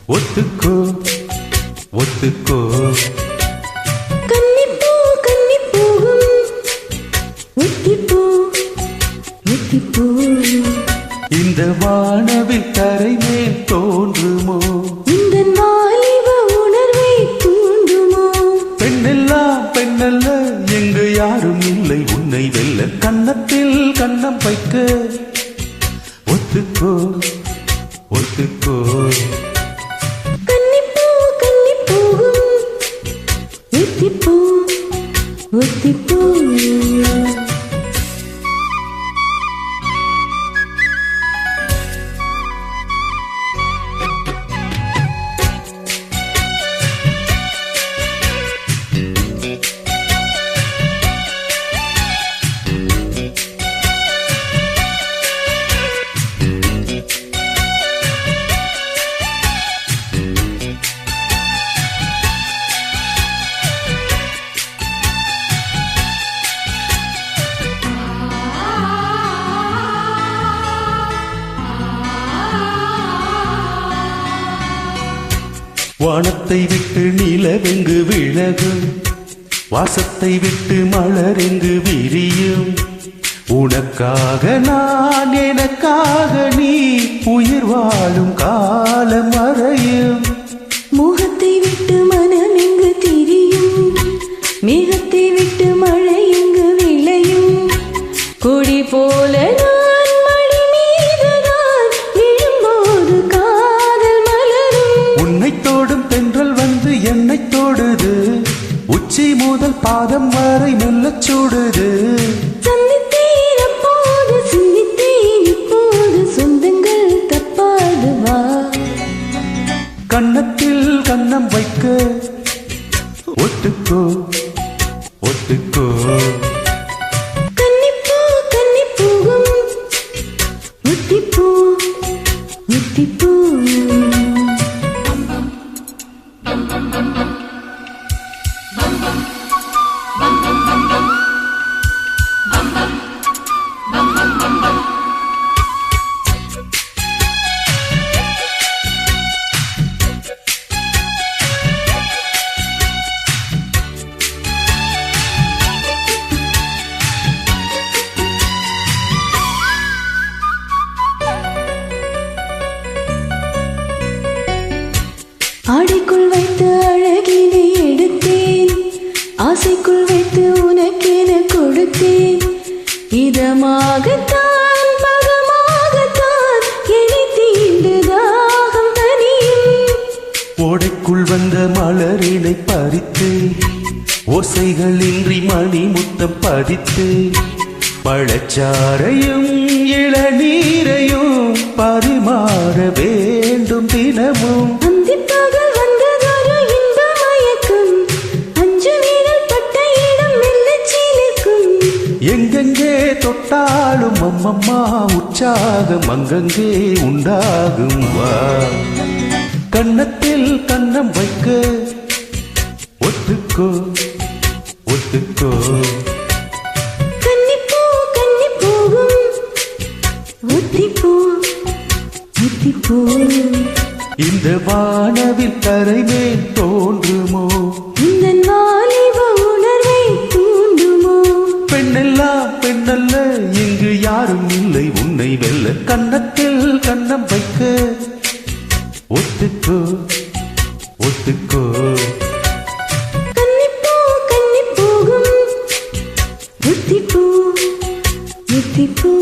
ஒத்துக்கோ ஒத்துக்கோ கன்னிப்பூ கன்னிப்பூவும் ஒத்திப்பூ ஒத்திப்பூ இந்த வானவில் தரை மேல் தோன்றுமோ இந்த வாலிப உணர்வை தூண்டுமோ பெண்ணெல்லாம் பெண்ணல்ல எங்கு யாரும் இல்லை உன்னை வெல்ல கன்னத்தில் கன்னம் வைக்க ஒத்துக்கோ ஒத்துக்கோ கன்னிப்பூ கன்னிப்பூவும் ஒத்திப்பூ ஒத்திப்பூ வானத்தை விட்டு நிலவெங்கு விலகும் வாசத்தை விட்டு மலரெங்கு விரியும் உனக்காக நான் எனக்காக நீ உயிர் வாழும் காலம் மறையும் மோகத்தை விட்டு மனம் எங்கு திரியும் மேகத்தை விட்டு மழை எங்கு விளையும் கொடி போல நான் மடி மீதுதான் விழும்போது காதல் மலரும் உன்னை தோடும் தென்றல் வந்து என்னை தோடுது உச்சி முதல் பாதம் வரை மெல்லச் சூடுது சந்தித்தேன் அப்போது சிந்தித்தேன் இப்போது சொந்தங்கள் தப்பாது வா கன்னத்தில் கன்னம் வைக்க ஒத்துக்கோ ஒத்துக்கோ கன்னிப்பூ கன்னிப்பூவும் ஒத்திப்பூ ஒத்திப்பூ ஆடைக்குள் வைத்து அழகினை எடுத்தேன் ஆசைக்குள் வைத்து உனக்கென கொடுத்தேன் இதமாகத்தான் பகமாகத்தான் என்னை தீண்டு தாகம் தனியும் ஓடைக்குள் வந்த மலரினை பறித்து ஓசைகளின்றி மணி முத்தம் பதித்து பழச்சாரையும் இளநீரையும் பரிமாற வேண்டும் தினமும் அந்திப்பகல் வந்ததொரு இன்ப மயக்கம் அஞ்சு வீரல் பட்ட இடம் மெல்லச் சிலிர்க்கும் எங்கெங்கே தொட்டாலும் அம்மம்மா உற்சாகம் அங்கங்கே உண்டாகும் வா கன்னத்தில் கன்னம் வைக்க ஒத்துக்கோ ஒத்துக்கோ கன்னிப்பூ கன்னிப்பூவும் ஒத்திப்பூ ஒத்திப்பூ இந்த வானவில் தரை மேல் தோன்றுமோ இந்த வாலிப உணர்வை தூண்டுமோ பெண்ணெல்லாம் பெண்ணல்ல இங்கு யாரும் இல்லை உன்னை வெல்ல கன்னத்தில் கன்னம் வைக்க ஒத்துக்கோ ஒத்துக்கோ கன்னிப்பூ கன்னிப்பூவும் ஒத்திப்பூ ஒத்திப்பூ